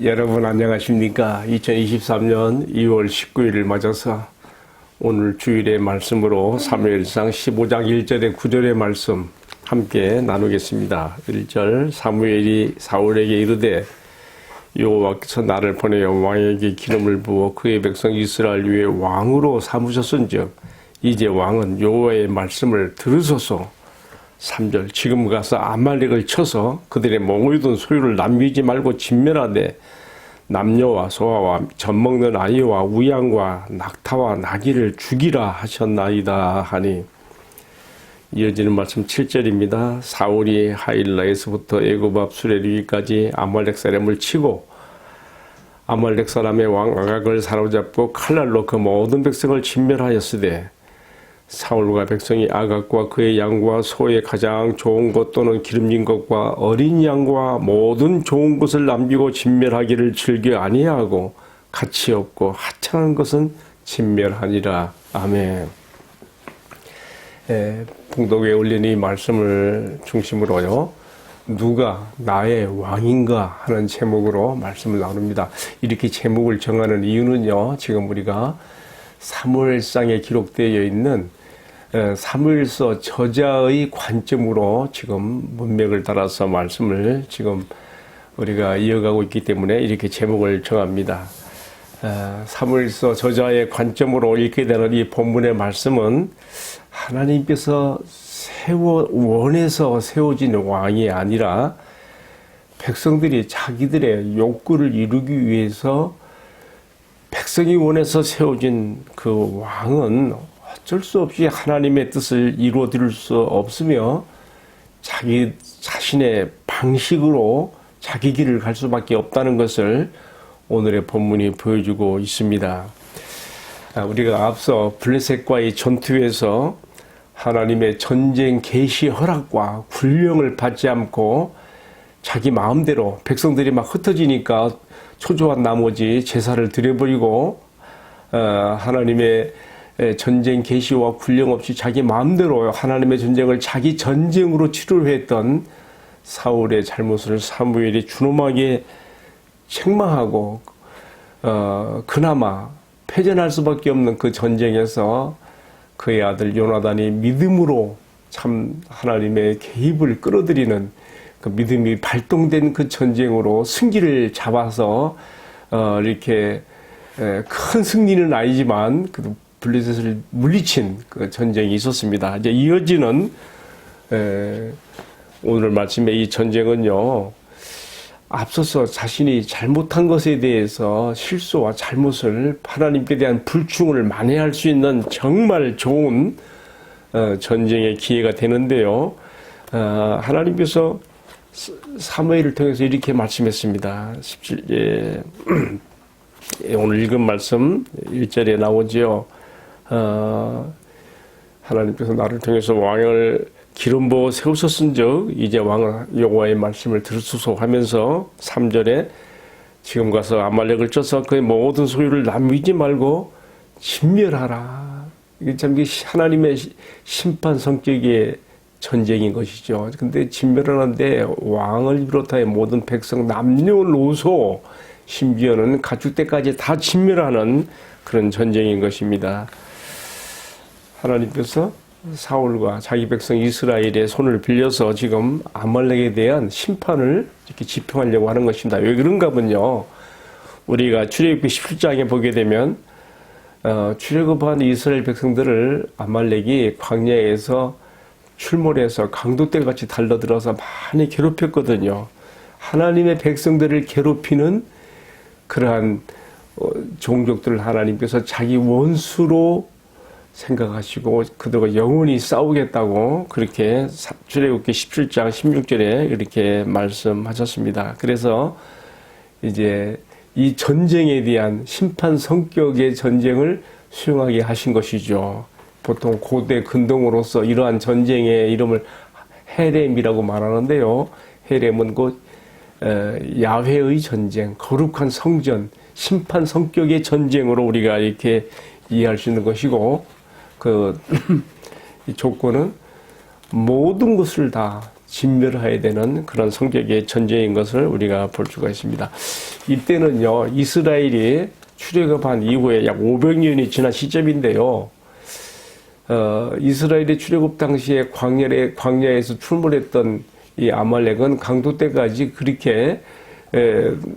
여러분 안녕하십니까? 2023년 2월 19일을 맞아서 오늘 주일의 말씀으로 사무엘상 15장 1절에 9절의 말씀 함께 나누겠습니다. 1절 사무엘이 사울에게 이르되 여호와께서 나를 보내어 왕에게 기름을 부어 그의 백성 이스라엘 위에 왕으로 삼으셨은즉 이제 왕은 여호와의 말씀을 들으소서. 3절 지금 가서 아말렉을 쳐서 그들의 몽유든 소유를 남기지 말고 진멸하되 남녀와 소아와 젖먹는 아이와 우양과 낙타와 나귀를 죽이라 하셨나이다 하니. 이어지는 말씀 7절입니다. 사울이 하일라에서부터 애굽 앞 수레리기까지 아말렉 사람을 치고 아말렉 사람의 왕 아각을 사로잡고 칼날로 그 모든 백성을 진멸하였으되 사울과 백성이 아각과 그의 양과 소의 가장 좋은 것 또는 기름진 것과 어린 양과 모든 좋은 것을 남기고 진멸하기를 즐겨 아니하고 가치 없고 하찮은 것은 진멸하니라. 아멘. 봉독에 올린 이 말씀을 중심으로요, 누가 나의 왕인가 하는 제목으로 말씀을 나눕니다. 이렇게 제목을 정하는 이유는요, 지금 우리가 사무엘상에 기록되어 있는 사무엘서 저자의 관점으로 지금 문맥을 따라서 말씀을 지금 우리가 이어가고 있기 때문에 이렇게 제목을 정합니다. 사무엘서 저자의 관점으로 읽게 되는 이 본문의 말씀은 하나님께서 원해서 세워진 왕이 아니라 백성들이 자기들의 욕구를 이루기 위해서 백성이 원해서 세워진 그 왕은 어쩔 수 없이 하나님의 뜻을 이루어드릴 수 없으며 자기 자신의 방식으로 자기 길을 갈 수밖에 없다는 것을 오늘의 본문이 보여주고 있습니다. 우리가 앞서 블레셋과의 전투에서 하나님의 전쟁 개시 허락과 군령을 받지 않고 자기 마음대로 백성들이 막 흩어지니까 초조한 나머지 제사를 드려버리고 하나님의 전쟁 개시와 군령 없이 자기 마음대로 하나님의 전쟁을 자기 전쟁으로 치르려 했던 사울의 잘못을 사무엘이 준엄하게 책망하고 그나마 패전할 수밖에 없는 그 전쟁에서 그의 아들 요나단이 믿음으로 참 하나님의 개입을 끌어들이는 그 믿음이 발동된 그 전쟁으로 승기를 잡아서 이렇게 큰 승리는 아니지만 그 블레셋을 물리친 그 전쟁이 있었습니다. 이제 이어지는 오늘 말씀의 이 전쟁은요, 앞서서 자신이 잘못한 것에 대해서 실수와 잘못을 하나님께 대한 불충을 만회할 수 있는 정말 좋은 전쟁의 기회가 되는데요. 하나님께서 사무엘을 통해서 이렇게 말씀했습니다. 17절 오늘 읽은 말씀 1절에 나오지요. 하나님께서 나를 통해서 왕을 기름 부어 세우셨은즉 이제 왕은 여호와의 말씀을 들으소서 하면서 3절에 지금 가서 아말렉을 쳐서 그의 모든 소유를 남기지 말고 진멸하라. 이게 참 하나님의 심판 성격의 전쟁인 것이죠. 근데 진멸하는데 왕을 비롯하여 모든 백성 남녀노소 심지어는 가축대까지 다 진멸하는 그런 전쟁인 것입니다. 하나님께서 사울과 자기 백성 이스라엘의 손을 빌려서 지금 아말렉에 대한 심판을 이렇게 집행하려고 하는 것입니다. 왜 그런가 하면요, 우리가 출애굽기 17장에 보게 되면 출애굽한 이스라엘 백성들을 아말렉이 광야에서 출몰해서 강도떼같이 달려들어서 많이 괴롭혔거든요. 하나님의 백성들을 괴롭히는 그러한 종족들을 하나님께서 자기 원수로 생각하시고 그들과 영원히 싸우겠다고 그렇게 출애굽기 17장 16절에 이렇게 말씀하셨습니다. 그래서 이제 이 전쟁에 대한 심판 성격의 전쟁을 수용하게 하신 것이죠. 보통 고대 근동으로서 이러한 전쟁의 이름을 헤렘이라고 말하는데요. 헤렘은 곧 야훼의 전쟁, 거룩한 성전, 심판 성격의 전쟁으로 우리가 이렇게 이해할 수 있는 것이고, 이 조건은 모든 것을 다 진멸해야 되는 그런 성격의 전쟁인 것을 우리가 볼 수가 있습니다. 이때는요, 이스라엘이 출애굽한 이후에 약 500년이 지난 시점인데요. 이스라엘의 출애굽 당시에 광야에서 출몰했던 이 아말렉은 강도 때까지 그렇게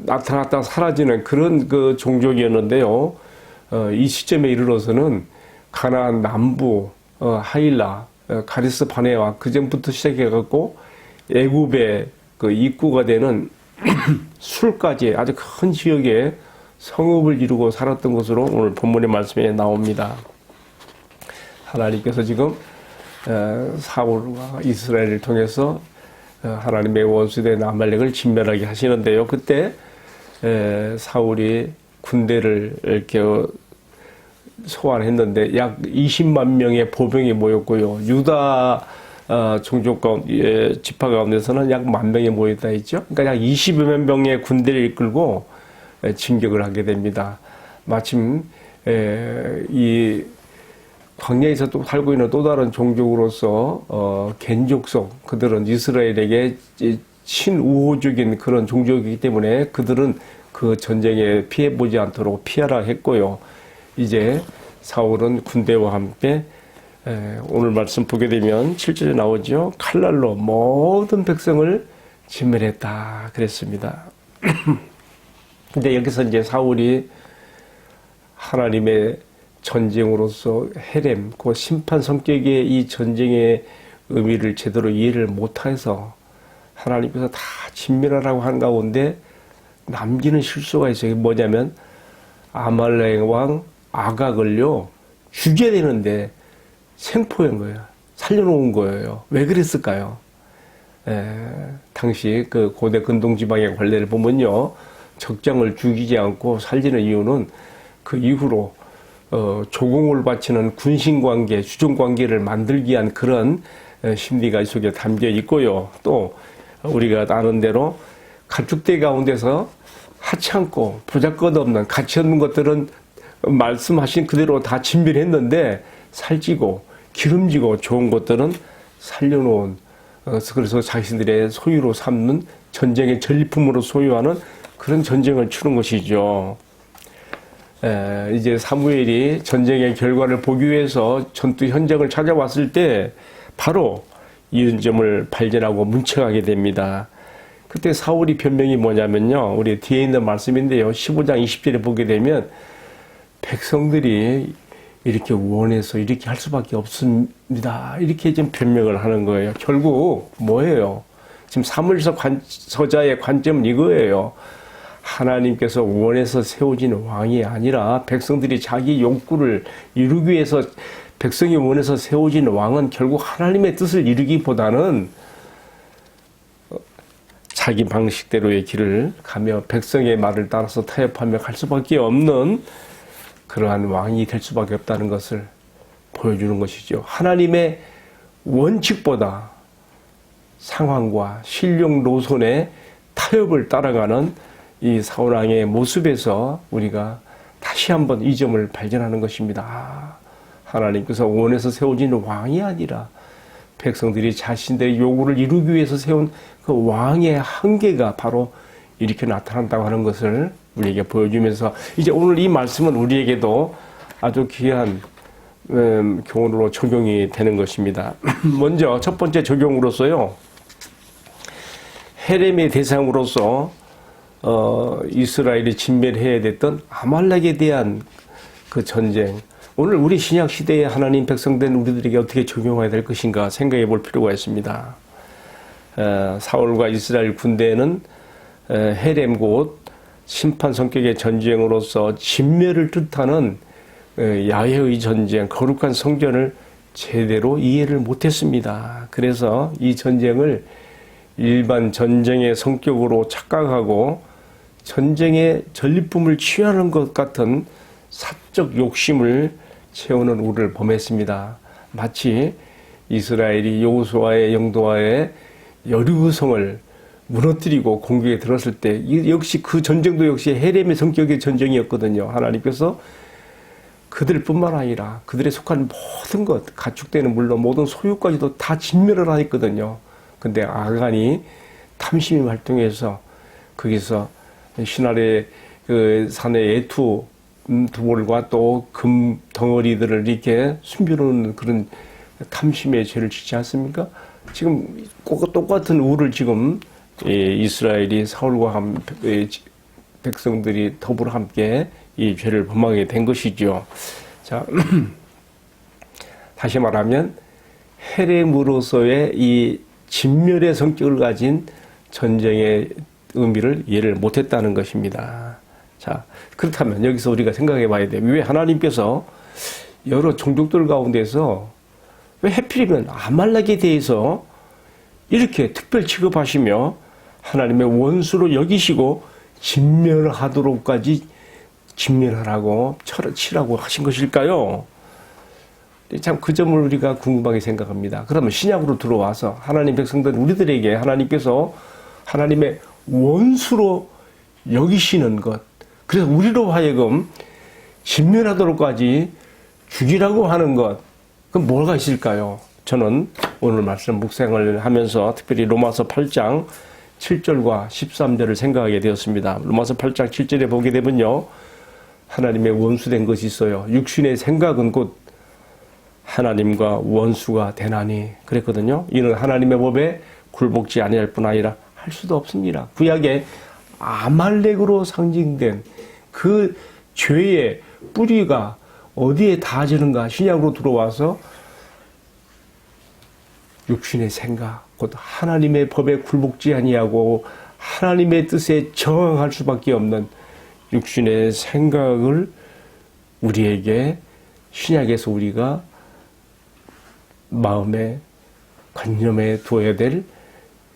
나타났다 사라지는 그런 그 종족이었는데요. 이 시점에 이르러서는 가나안 남부 하일라 가데스 바네아 그 전부터 시작해갖고 애굽의 그 입구가 되는 술까지 아주 큰 지역에 성읍을 이루고 살았던 것으로 오늘 본문의 말씀에 나옵니다. 하나님께서 지금 사울과 이스라엘을 통해서 하나님의 원수된 아말렉을 진멸하게 하시는데요. 그때 사울이 군대를 이렇게 소환했는데 약 20만 명의 보병이 모였고요. 유다 종족 가운데 지파 가운데서는 약 10,000명이 모였다 했죠. 그러니까 약 20여 명의 군대를 이끌고 진격을 하게 됩니다. 마침 이 광야에서 또 살고 있는 또 다른 종족으로서 겐족속 그들은 이스라엘에게 친우호적인 그런 종족이기 때문에 그들은 그 전쟁에 피해보지 않도록 피하라 했고요. 이제 사울은 군대와 함께 오늘 말씀 보게 되면 7절에 나오죠. 칼날로 모든 백성을 진멸했다 그랬습니다. 근데 여기서 이제 사울이 하나님의 전쟁으로서 헤렘, 그 심판 성격의 이 전쟁의 의미를 제대로 이해를 못해서 하나님께서 다 진멸하라고 한 가운데 남기는 실수가 있어요. 이게 뭐냐면 아말렉 왕 아각을요 죽여야 되는데 생포한 거예요. 살려놓은 거예요. 왜 그랬을까요? 당시 그 고대 근동지방의 관례를 보면요, 적장을 죽이지 않고 살리는 이유는 그 이후로 조공을 바치는 군신관계, 주종관계를 만들기 위한 그런 심리가 이 속에 담겨 있고요. 또 우리가 아는 대로 가축대 가운데서 하찮고 보잘것없는 가치 없는 것들은 말씀하신 그대로 다 진멸했는데 살찌고 기름지고 좋은 것들은 살려놓은, 그래서 자신들의 소유로 삼는 전쟁의 전리품으로 소유하는 그런 전쟁을 치른 것이죠. 이제 사무엘이 전쟁의 결과를 보기 위해서 전투 현장을 찾아왔을 때 바로 이런 점을 발견하고 문책하게 됩니다. 그때 사울이 변명이 뭐냐면요, 우리 뒤에 있는 말씀인데요, 15장 20절에 보게 되면 백성들이 이렇게 원해서 이렇게 할 수밖에 없습니다, 이렇게 좀 변명을 하는 거예요. 결국 뭐예요? 지금 사무엘서 서자의 관점은 이거예요. 하나님께서 원해서 세워진 왕이 아니라 백성들이 자기 욕구를 이루기 위해서 백성이 원해서 세워진 왕은 결국 하나님의 뜻을 이루기보다는 자기 방식대로의 길을 가며 백성의 말을 따라서 타협하며 갈 수밖에 없는 그러한 왕이 될 수밖에 없다는 것을 보여주는 것이죠. 하나님의 원칙보다 상황과 신령 노선의 타협을 따라가는 이 사울왕의 모습에서 우리가 다시 한번 이 점을 발견하는 것입니다. 하나님께서 원해서 세워진 왕이 아니라 백성들이 자신들의 요구를 이루기 위해서 세운 그 왕의 한계가 바로 이렇게 나타난다고 하는 것을 우리에게 보여주면서 이제 오늘 이 말씀은 우리에게도 아주 귀한 교훈으로 적용이 되는 것입니다. 먼저 첫 번째 적용으로서요, 헤렘의 대상으로서 이스라엘이 진멸해야 됐던 아말렉에 대한 그 전쟁, 오늘 우리 신약 시대에 하나님 백성된 우리들에게 어떻게 적용해야 될 것인가 생각해 볼 필요가 있습니다. 사울과 이스라엘 군대는 헤렘 곧 심판 성격의 전쟁으로서 진멸을 뜻하는 야훼의 전쟁, 거룩한 성전을 제대로 이해를 못했습니다. 그래서 이 전쟁을 일반 전쟁의 성격으로 착각하고 전쟁의 전리품을 취하는 것 같은 사적 욕심을 채우는 우를 범했습니다. 마치 이스라엘이 여호수아의 영도하에 여리고성을 무너뜨리고 공격에 들었을 때 역시 그 전쟁도 역시 헤렘의 성격의 전쟁이었거든요. 하나님께서 그들뿐만 아니라 그들에 속한 모든 것, 가축대는 물론 모든 소유까지도 다 진멸을 하였거든요. 근데 아간이 탐심이 활동해서 거기서 신할의 그 산의 애투 두볼과 또 금 덩어리들을 이렇게 숨겨놓는 그런 탐심의 죄를 짓지 않습니까? 지금 똑같은 우를 지금 이스라엘이 사울과 백성들이 더불어 함께 이 죄를 범하게 된 것이죠. 자, 다시 말하면 헤렘으로서의 이 진멸의 성격을 가진 전쟁의 의미를 이해를 못했다는 것입니다. 자, 그렇다면 여기서 우리가 생각해 봐야 돼요. 왜 하나님께서 여러 종족들 가운데서 왜 하필이면 아말렉에 대해서 이렇게 특별 취급하시며 하나님의 원수로 여기시고 진멸하도록까지 진멸하라고 치라고 하신 것일까요? 참 그 점을 우리가 궁금하게 생각합니다. 그러면 신약으로 들어와서 하나님 백성들 우리들에게 하나님께서 하나님의 원수로 여기시는 것, 그래서 우리로 하여금 진멸하도록까지 죽이라고 하는 것, 그럼 뭐가 있을까요? 저는 오늘 말씀 묵상을 하면서 특별히 로마서 8장 7절과 13절을 생각하게 되었습니다. 로마서 8장 7절에 보게 되면요, 하나님의 원수된 것이 있어요. 육신의 생각은 곧 하나님과 원수가 되나니 그랬거든요. 이는 하나님의 법에 굴복지 아니할 뿐 아니라 할 수도 없습니다. 구약의 아말렉으로 상징된 그 죄의 뿌리가 어디에 닿아지는가? 신약으로 들어와서 육신의 생각, 곧 하나님의 법에 굴복지 아니하고 하나님의 뜻에 저항할 수밖에 없는 육신의 생각을 우리에게 신약에서 우리가 마음에 관념에 두어야 될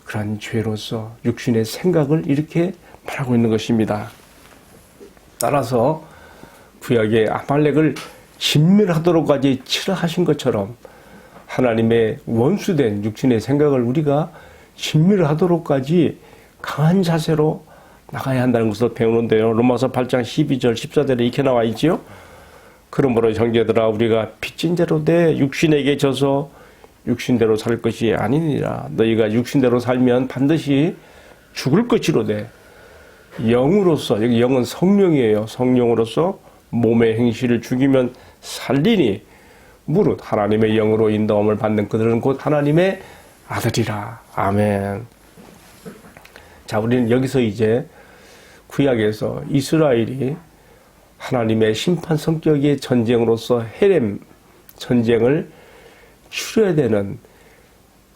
그러한 죄로서 육신의 생각을 이렇게 말하고 있는 것입니다. 따라서 구약의 아말렉을 진멸하도록까지 치라 하신 것처럼 하나님의 원수된 육신의 생각을 우리가 진멸하도록까지 강한 자세로 나가야 한다는 것을 배우는데요. 로마서 8장 12절 14절에 이렇게 나와 있지요. 그러므로 형제들아 우리가 빚진 대로 내 육신에게 져서 육신대로 살 것이 아니니라. 너희가 육신대로 살면 반드시 죽을 것이로되 영으로서, 여기 영은 성령이에요. 성령으로서 몸의 행실을 죽이면 살리니 무릇 하나님의 영으로 인도함을 받는 그들은 곧 하나님의 아들이라. 아멘. 자, 우리는 여기서 이제 구약에서 이스라엘이 하나님의 심판 성격의 전쟁으로서 헤렘 전쟁을 치러야 되는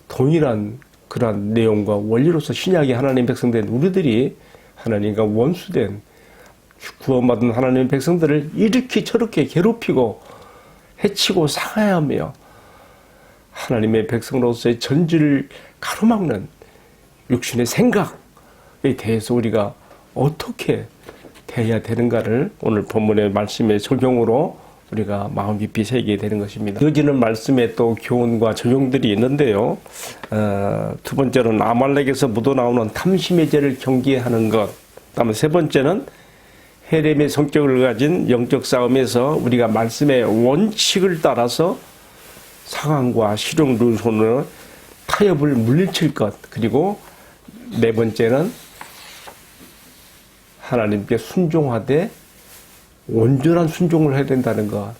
동일한 그러한 내용과 원리로서 신약의 하나님 백성된 우리들이 하나님과 원수된 구원받은 하나님의 백성들을 이렇게 저렇게 괴롭히고 해치고 상하여하며 하나님의 백성으로서의 전지를 가로막는 육신의 생각에 대해서 우리가 어떻게 대해야 되는가를 오늘 본문의 말씀의 적용으로 우리가 마음 깊이 새기게 되는 것입니다. 이어지는 말씀에 또 교훈과 적용들이 있는데요. 두 번째는 아말렉에서 묻어나오는 탐심의 죄를 경계하는 것. 다음에 세 번째는 헤렘의 성격을 가진 영적 싸움에서 우리가 말씀의 원칙을 따라서 상황과 실용 룰손으로 타협을 물리칠 것. 그리고 네 번째는 하나님께 순종하되 온전한 순종을 해야 된다는 것.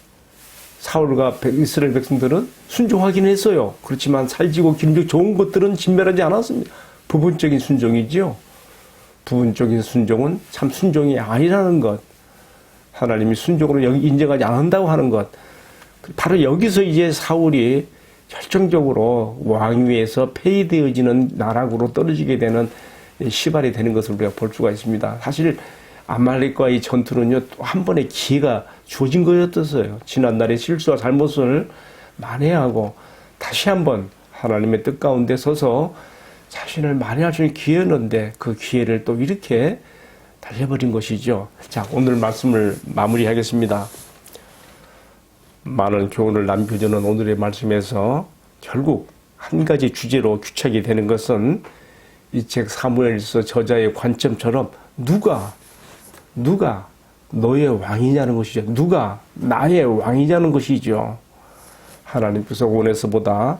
사울과 이스라엘 백성들은 순종하긴 했어요. 그렇지만 살지고 기름지고 좋은 것들은 진멸하지 않았습니다. 부분적인 순종이지요. 부분적인 순종은 참 순종이 아니라는 것. 하나님이 순종으로 인정하지 않는다고 하는 것. 바로 여기서 이제 사울이 결정적으로 왕위에서 폐위되어지는 나락으로 떨어지게 되는 시발이 되는 것을 우리가 볼 수가 있습니다. 사실 아말렉과의 전투는요, 한 번의 기회가 주어진 거였었어요. 지난날의 실수와 잘못을 만회하고 다시 한번 하나님의 뜻 가운데 서서 자신을 만회할 수 있는 기회였는데 그 기회를 또 이렇게 달려버린 것이죠. 자, 오늘 말씀을 마무리하겠습니다. 많은 교훈을 남겨주는 오늘의 말씀에서 결국 한 가지 주제로 규착이 되는 것은 이 책 사무엘서 저자의 관점처럼 누가 너의 왕이냐는 것이죠. 누가 나의 왕이냐는 것이죠. 하나님께서 원에서보다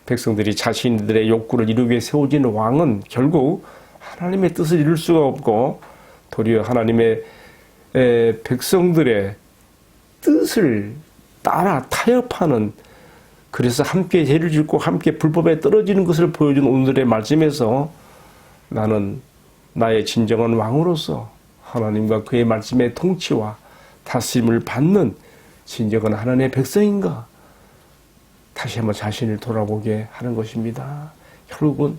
백성들이 자신들의 욕구를 이루기 위해 세워진 왕은 결국 하나님의 뜻을 이룰 수가 없고 도리어 하나님의 백성들의 뜻을 따라 타협하는, 그래서 함께 죄를 짓고 함께 불법에 떨어지는 것을 보여준 오늘의 말씀에서 나는 나의 진정한 왕으로서 하나님과 그의 말씀의 통치와 다스림을 받는 진정한 하나님의 백성인가? 다시 한번 자신을 돌아보게 하는 것입니다. 결국은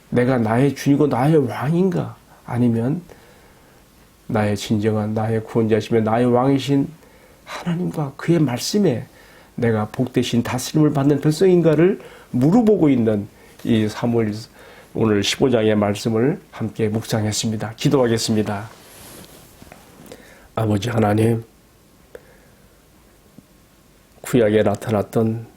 내가 나의 주이고 나의 왕인가? 아니면 나의 진정한 나의 구원자시며 나의 왕이신 하나님과 그의 말씀에 내가 복되신 다스림을 받는 백성인가를 물어보고 있는 이 사무엘 오늘 15장의 말씀을 함께 묵상했습니다. 기도하겠습니다. 아버지 하나님, 구약에 나타났던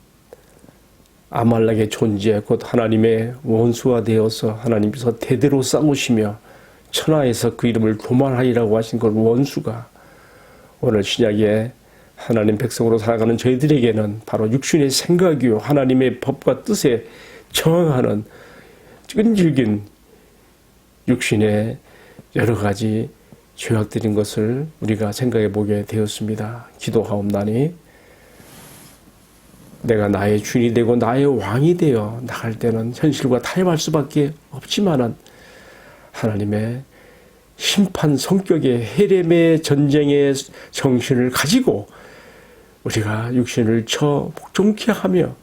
아말렉의 존재, 곧 하나님의 원수가 되어서 하나님께서 대대로 싸우시며 천하에서 그 이름을 교만하리라고 하신 그 원수가 오늘 신약에 하나님 백성으로 살아가는 저희들에게는 바로 육신의 생각이요 하나님의 법과 뜻에 저항하는 끈질긴 육신의 여러 가지 죄악들인 것을 우리가 생각해 보게 되었습니다. 기도하옵나니 내가 나의 주인이 되고 나의 왕이 되어 나갈 때는 현실과 타협할 수밖에 없지만은 하나님의 심판 성격의 헤렘의 전쟁의 정신을 가지고 우리가 육신을 복종케 하며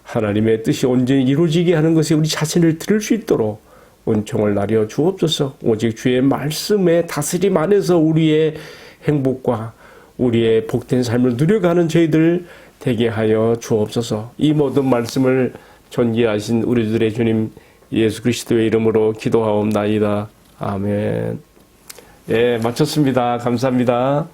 하나님의 뜻이 온전히 이루어지게 하는 것에 우리 자신을 들을 수 있도록 은총을 나려 주옵소서. 오직 주의 말씀의 다스림 안에서 우리의 행복과 우리의 복된 삶을 누려가는 저희들 되게 하여 주옵소서. 이 모든 말씀을 존귀하신 우리들의 주님 예수 그리스도의 이름으로 기도하옵나이다. 아멘. 예, 마쳤습니다. 감사합니다.